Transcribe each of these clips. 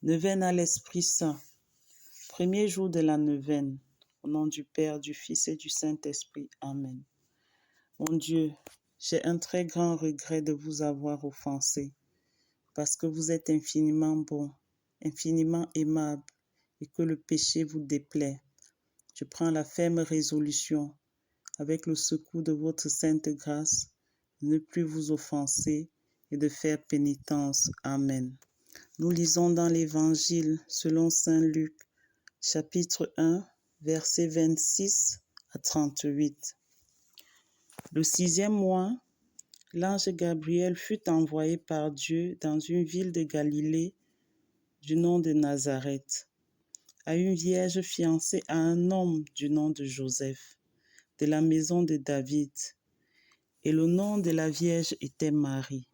Neuvaine à l'Esprit Saint. Premier jour de la neuvaine. Au nom du Père, du Fils et du Saint-Esprit. Amen. Mon Dieu, j'ai un très grand regret de vous avoir offensé, parce que vous êtes infiniment bon, infiniment aimable, et que le péché vous déplaît. Je prends la ferme résolution, avec le secours de votre sainte grâce, de ne plus vous offenser et de faire pénitence. Amen. Nous lisons dans l'Évangile selon saint Luc, chapitre 1, versets 26 à 38. Le 6e mois, l'ange Gabriel fut envoyé par Dieu dans une ville de Galilée du nom de Nazareth, à une vierge fiancée à un homme du nom de Joseph, de la maison de David, et le nom de la vierge était Marie.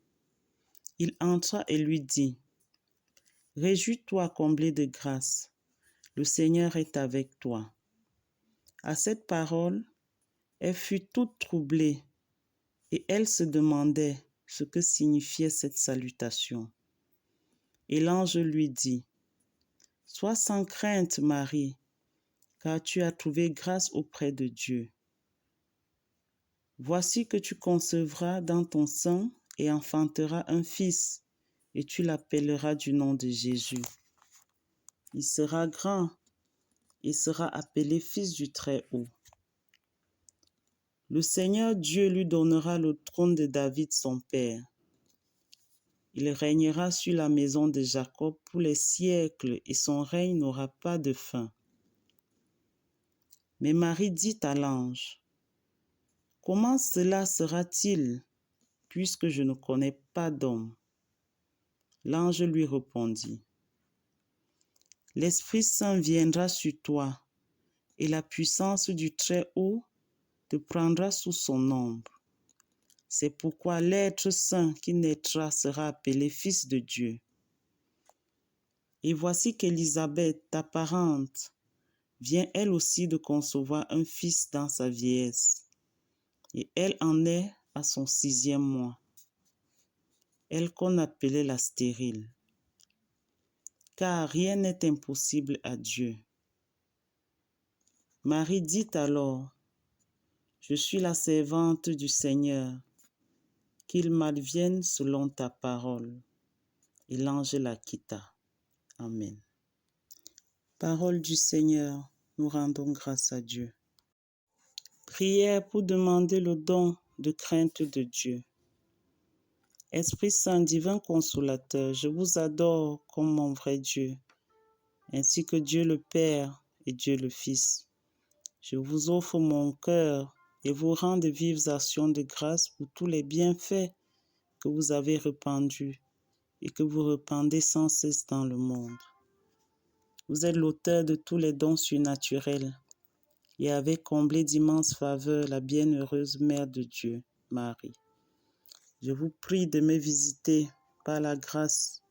Il entra et lui dit, « Réjouis-toi, comblée de grâce, le Seigneur est avec toi. » À cette parole, elle fut toute troublée et elle se demandait ce que signifiait cette salutation. Et l'ange lui dit, « Sois sans crainte, Marie, car tu as trouvé grâce auprès de Dieu. Voici que tu concevras dans ton sein et enfanteras un fils, et tu l'appelleras du nom de Jésus. Il sera grand et sera appelé Fils du Très-Haut. Le Seigneur Dieu lui donnera le trône de David son père. Il régnera sur la maison de Jacob pour les siècles et son règne n'aura pas de fin. » Mais Marie dit à l'ange, « Comment cela sera-t-il, puisque je ne connais pas d'homme ?» L'ange lui répondit, « L'Esprit Saint viendra sur toi, et la puissance du Très-Haut te prendra sous son ombre. C'est pourquoi l'être saint qui naîtra sera appelé Fils de Dieu. Et voici qu'Élisabeth, ta parente, vient elle aussi de concevoir un fils dans sa vieillesse, et elle en est à son 6e mois, elle qu'on appelait la stérile. Car rien n'est impossible à Dieu. Marie dit alors, « Je suis la servante du Seigneur, qu'il m'advienne selon ta parole. » Et l'ange la quitta. Amen. Parole du Seigneur, nous rendons grâce à Dieu. Prière pour demander le don de crainte de Dieu. Esprit Saint, divin consolateur, je vous adore comme mon vrai Dieu, ainsi que Dieu le Père et Dieu le Fils. Je vous offre mon cœur et vous rends de vives actions de grâce pour tous les bienfaits que vous avez répandus et que vous répandez sans cesse dans le monde. Vous êtes l'auteur de tous les dons surnaturels et avez comblé d'immenses faveurs la bienheureuse Mère de Dieu, Marie. Je vous prie de me visiter par la grâce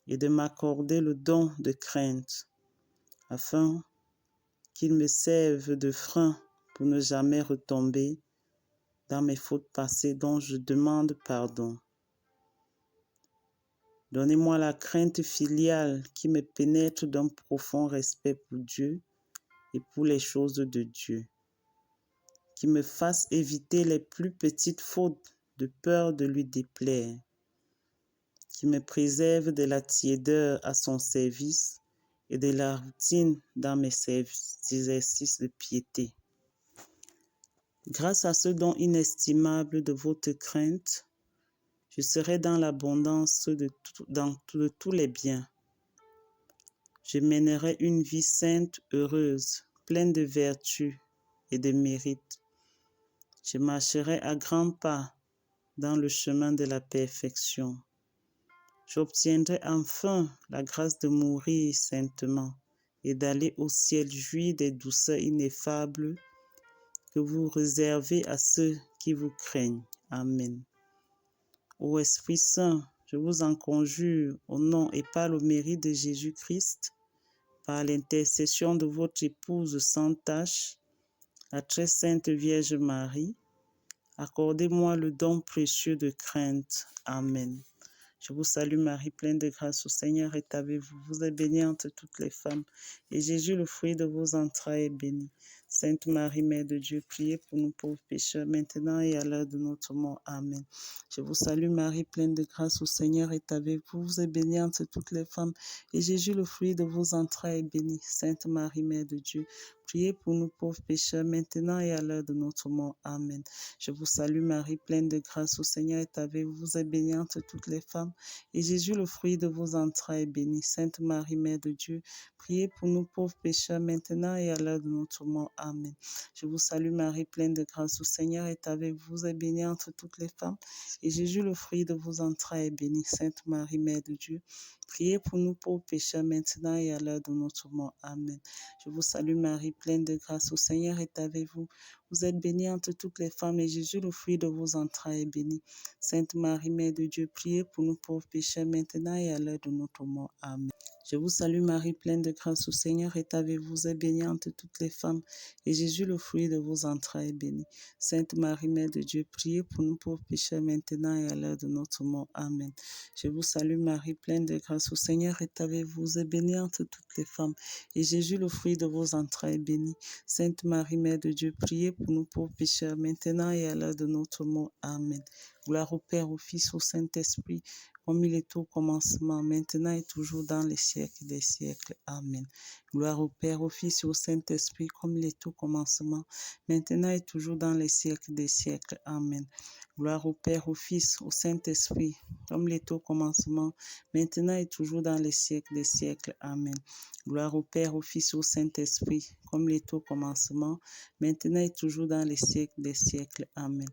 et de m'accorder le don de crainte, afin qu'il me serve de frein pour ne jamais retomber dans mes fautes passées dont je demande pardon. Donnez-moi la crainte filiale qui me pénètre d'un profond respect pour Dieu et pour les choses de Dieu, qui me fasse éviter les plus petites fautes de peur de lui déplaire, qui me préserve de la tiédeur à son service et de la routine dans mes exercices de piété. Grâce à ce don inestimable de votre crainte, je serai dans l'abondance de tous les biens. Je mènerai une vie sainte, heureuse, pleine de vertus et de mérites. Je marcherai à grands pas dans le chemin de la perfection. J'obtiendrai enfin la grâce de mourir saintement et d'aller au ciel jouir des douceurs ineffables que vous réservez à ceux qui vous craignent. Amen. Ô Esprit Saint, je vous en conjure au nom et par le mérite de Jésus-Christ, par l'intercession de votre épouse sans tache, la très sainte Vierge Marie, accordez-moi le don précieux de crainte. Amen. Je vous salue Marie, pleine de grâce, le Seigneur est avec vous. Vous êtes bénie entre toutes les femmes, et Jésus, le fruit de vos entrailles, est béni. Sainte Marie, Mère de Dieu, priez pour nous pauvres pécheurs, maintenant et à l'heure de notre mort. Amen. Je vous salue Marie, pleine de grâce, le Seigneur est avec vous. Vous êtes bénie entre toutes les femmes, et Jésus, le fruit de vos entrailles, est béni. Sainte Marie, Mère de Dieu, priez pour nous pauvres pécheurs, maintenant et à l'heure de notre mort. Amen. Je vous salue Marie, pleine de grâce, le Seigneur est avec vous. Vous êtes bénie entre toutes les femmes, et Jésus, le fruit de vos entrailles, est béni. Sainte Marie, Mère de Dieu, priez pour nous pauvres pécheurs, maintenant et à l'heure de notre mort. Amen. Je vous salue Marie, pleine de grâce, le Seigneur est avec vous. Vous êtes bénie entre toutes les femmes, et Jésus, le fruit de vos entrailles, est béni. Sainte Marie, Mère de Dieu, priez pour nous pauvres pécheurs, maintenant et à l'heure de notre mort. Amen. Je vous salue Marie, pleine de grâce, le Seigneur est avec vous. Vous êtes bénie entre toutes les femmes, et Jésus, le fruit de vos entrailles, est béni. Sainte Marie, Mère de Dieu, priez pour nous pauvres pécheurs, maintenant et à l'heure de notre mort. Amen. Je vous salue Marie, pleine de grâce, le Seigneur est avec vous. Vous êtes bénie entre toutes les femmes, et Jésus, le fruit de vos entrailles, est béni. Sainte Marie, Mère de Dieu, priez pour nous pauvres pécheurs, maintenant et à l'heure de notre mort. Amen. Je vous salue Marie, pleine de grâce, le Seigneur est avec vous. Vous êtes bénie entre toutes les femmes, et Jésus, le fruit de vos entrailles, est béni. Sainte Marie, Mère de Dieu, priez pour nous pauvres pécheurs, maintenant et à l'heure de notre mort. Amen. Gloire au Père, au Fils, au Saint-Esprit, comme il est au commencement, maintenant et toujours dans les siècles des siècles. Amen. Gloire au Père, au Fils et au Saint-Esprit, comme il est au commencement, maintenant et toujours dans les siècles des siècles. Amen. Gloire au Père, au Fils, au Saint-Esprit, comme il est au commencement, maintenant et toujours dans les siècles des siècles. Amen. Gloire au Père, au Fils et au Saint-Esprit, comme il est au commencement, maintenant et toujours dans les siècles des siècles. Amen.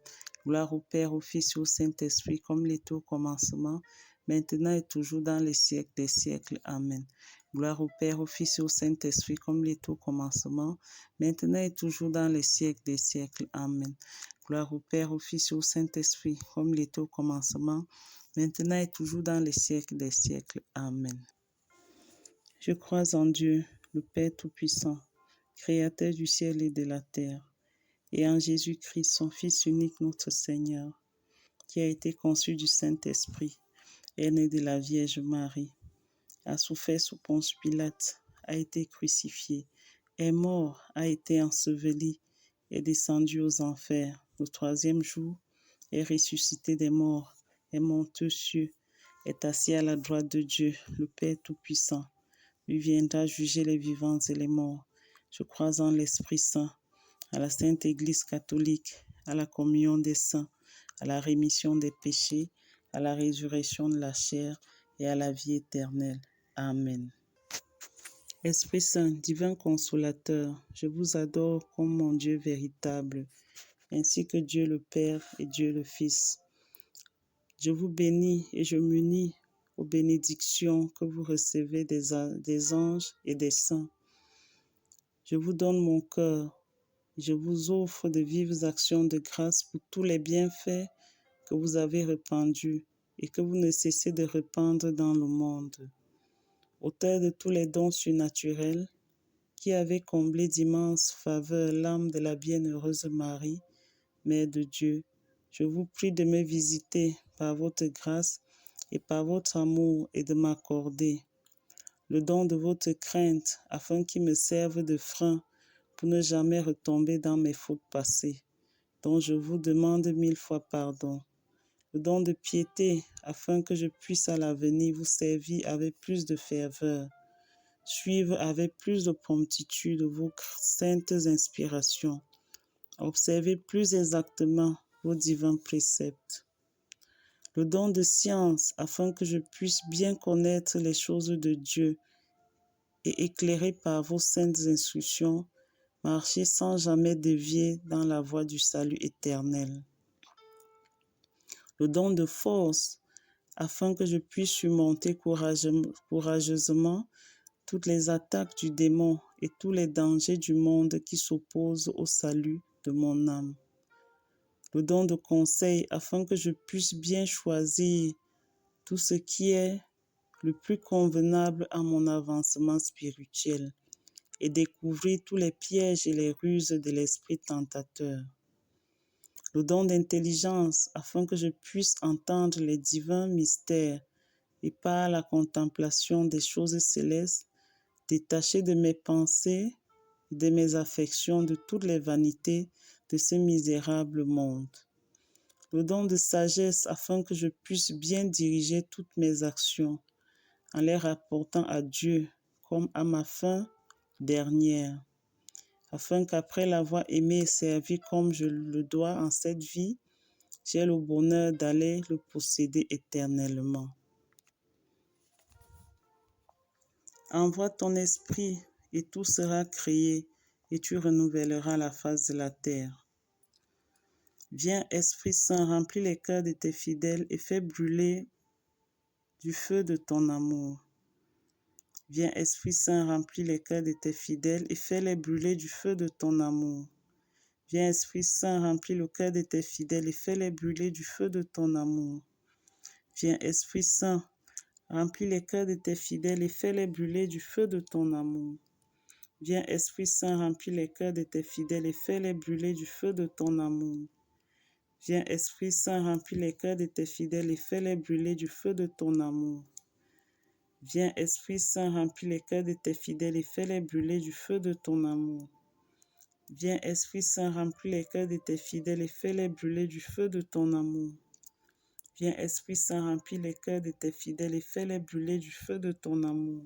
Gloire au Père, au Fils et au Saint-Esprit, comme il était au commencement, maintenant et toujours dans les siècles des siècles. Amen. Gloire au Père, au Fils et au Saint-Esprit, comme il était au commencement, maintenant et toujours dans les siècles des siècles. Amen. Gloire au Père, au Fils et au Saint-Esprit, comme il était au commencement, maintenant et toujours dans les siècles des siècles. Amen. Je crois en Dieu, le Père Tout-Puissant, Créateur du ciel et de la terre, et en Jésus-Christ, son Fils unique, notre Seigneur, qui a été conçu du Saint-Esprit, est né de la Vierge Marie, a souffert sous Ponce Pilate, a été crucifié, est mort, a été enseveli, est descendu aux enfers. Le troisième jour, est ressuscité des morts, est monté aux cieux, est assis à la droite de Dieu, le Père Tout-Puissant. Lui viendra juger les vivants et les morts. Je crois en l'Esprit Saint, à la Sainte Église catholique, à la communion des saints, à la rémission des péchés, à la résurrection de la chair et à la vie éternelle. Amen. Esprit Saint, divin consolateur, je vous adore comme mon Dieu véritable, ainsi que Dieu le Père et Dieu le Fils. Je vous bénis et je m'unis aux bénédictions que vous recevez des anges et des saints. Je vous donne mon cœur. Je vous offre de vives actions de grâce pour tous les bienfaits que vous avez répandus et que vous ne cessez de répandre dans le monde. Auteur de tous les dons surnaturels, qui avez comblé d'immenses faveurs l'âme de la bienheureuse Marie, Mère de Dieu, je vous prie de me visiter par votre grâce et par votre amour et de m'accorder le don de votre crainte afin qu'il me serve de frein pour ne jamais retomber dans mes fautes passées, dont je vous demande 1000 fois pardon. Le don de piété, afin que je puisse à l'avenir vous servir avec plus de ferveur, suivre avec plus de promptitude vos saintes inspirations, observer plus exactement vos divins préceptes. Le don de science, afin que je puisse bien connaître les choses de Dieu et éclairé par vos saintes instructions, marcher sans jamais dévier dans la voie du salut éternel. Le don de force, afin que je puisse surmonter courageusement toutes les attaques du démon et tous les dangers du monde qui s'opposent au salut de mon âme. Le don de conseil, afin que je puisse bien choisir tout ce qui est le plus convenable à mon avancement spirituel et découvrir tous les pièges et les ruses de l'esprit tentateur. Le don d'intelligence, afin que je puisse entendre les divins mystères et par la contemplation des choses célestes, détaché de mes pensées et de mes affections, de toutes les vanités de ce misérable monde. Le don de sagesse afin que je puisse bien diriger toutes mes actions en les rapportant à Dieu comme à ma fin dernière, afin qu'après l'avoir aimé et servi comme je le dois en cette vie, j'ai le bonheur d'aller le posséder éternellement. Envoie ton esprit et tout sera créé et tu renouvelleras la face de la terre. Viens, Esprit Saint, remplis les cœurs de tes fidèles et fais brûler du feu de ton amour. Viens, Esprit Saint, remplis les cœurs de tes fidèles et fais-les brûler du feu de ton amour. Viens, Esprit Saint, remplis le cœur de tes fidèles et fais-les brûler du feu de ton amour. Viens, Esprit Saint, remplis les cœurs de tes fidèles et fais-les brûler du feu de ton amour. Viens, Esprit Saint, remplis les cœurs de tes fidèles et fais-les brûler du feu de ton amour. Viens, Esprit Saint, remplis les cœurs de tes fidèles et fais-les brûler du feu de ton amour. Viens, Esprit Saint, remplis les cœurs de tes fidèles et fais-les brûler du feu de ton amour. Viens, Esprit Saint, remplis les cœurs de tes fidèles et fais-les brûler du feu de ton amour. Viens, Esprit Saint, remplis les cœurs de tes fidèles et fais-les brûler du feu de ton amour.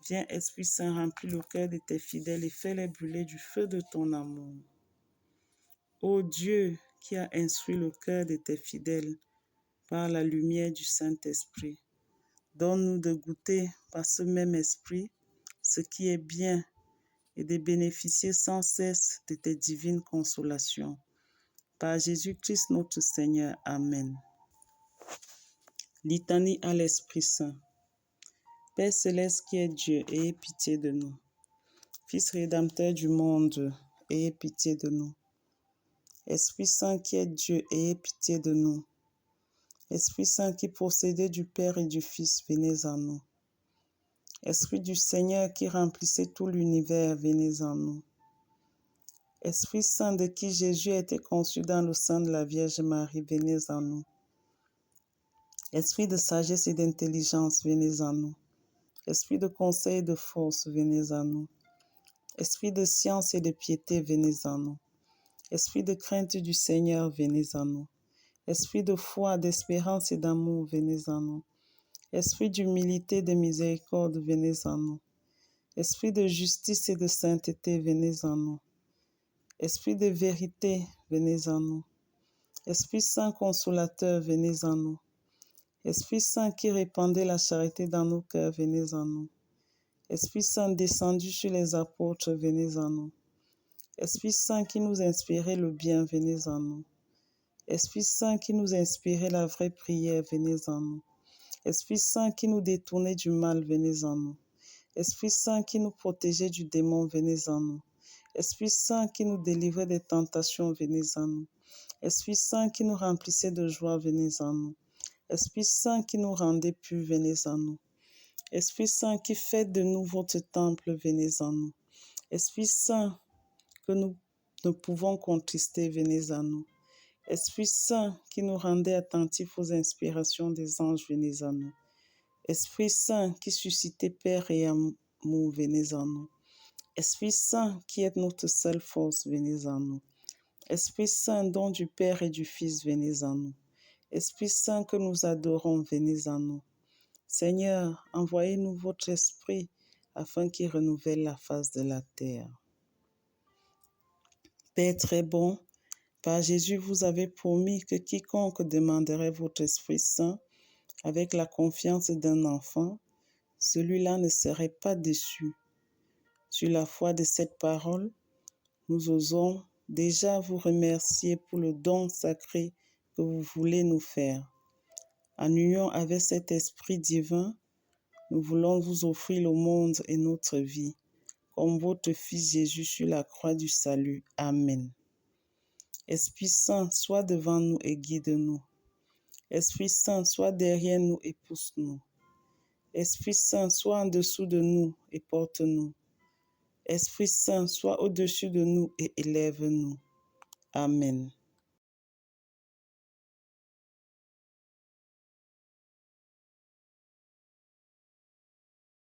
Viens, Esprit Saint, remplis le cœur de tes fidèles et fais-les brûler du feu de ton amour. Ô Dieu, qui a instruit le cœur de tes fidèles par la lumière du Saint-Esprit, donne-nous de goûter par ce même esprit ce qui est bien et de bénéficier sans cesse de tes divines consolations. Par Jésus-Christ notre Seigneur. Amen. Litanie à l'Esprit Saint. Père céleste qui est Dieu, ayez pitié de nous. Fils rédempteur du monde, ayez pitié de nous. Esprit Saint qui est Dieu, ayez pitié de nous. Esprit Saint qui procédait du Père et du Fils, venez en nous. Esprit du Seigneur qui remplissait tout l'univers, venez en nous. Esprit Saint de qui Jésus a été conçu dans le sein de la Vierge Marie, venez en nous. Esprit de sagesse et d'intelligence, venez en nous. Esprit de conseil et de force, venez en nous. Esprit de science et de piété, venez en nous. Esprit de crainte du Seigneur, venez en nous. Esprit de foi, d'espérance et d'amour, venez en nous. Esprit d'humilité et de miséricorde, venez en nous. Esprit de justice et de sainteté, venez en nous. Esprit de vérité, venez en nous. Esprit Saint consolateur, venez en nous. Esprit Saint qui répandait la charité dans nos cœurs, venez en nous. Esprit Saint descendu sur les apôtres, venez en nous. Esprit Saint qui nous inspirait le bien, venez en nous. Esprit Saint qui nous inspirait la vraie prière, venez en nous. Esprit Saint qui nous détournait du mal, venez en nous. Esprit Saint qui nous protégeait du démon, venez en nous. Esprit Saint qui nous délivrait des tentations, venez en nous. Esprit Saint qui nous remplissait de joie, venez en nous. Esprit Saint qui nous rendait purs, venez en nous. Esprit Saint qui fait de nous votre temple, venez en nous. Esprit Saint que nous ne pouvons contrister, venez en nous. Esprit Saint qui nous rendait attentifs aux inspirations des anges, venez en nous. Esprit Saint qui suscitait paix et amour, venez en nous. Esprit Saint qui est notre seule force, venez en nous. Esprit Saint, don du Père et du Fils, venez en nous. Esprit Saint que nous adorons, venez en nous. Seigneur, envoyez-nous votre Esprit afin qu'il renouvelle la face de la terre. Père très bon, par Jésus, vous avez promis que quiconque demanderait votre Esprit Saint avec la confiance d'un enfant, celui-là ne serait pas déçu. Sur la foi de cette parole, nous osons déjà vous remercier pour le don sacré que vous voulez nous faire. En union avec cet Esprit divin, nous voulons vous offrir le monde et notre vie, comme votre Fils Jésus sur la croix du salut. Amen. Esprit Saint, sois devant nous et guide-nous. Esprit Saint, sois derrière nous et pousse-nous. Esprit Saint, sois en dessous de nous et porte-nous. Esprit Saint, sois au-dessus de nous et élève-nous. Amen.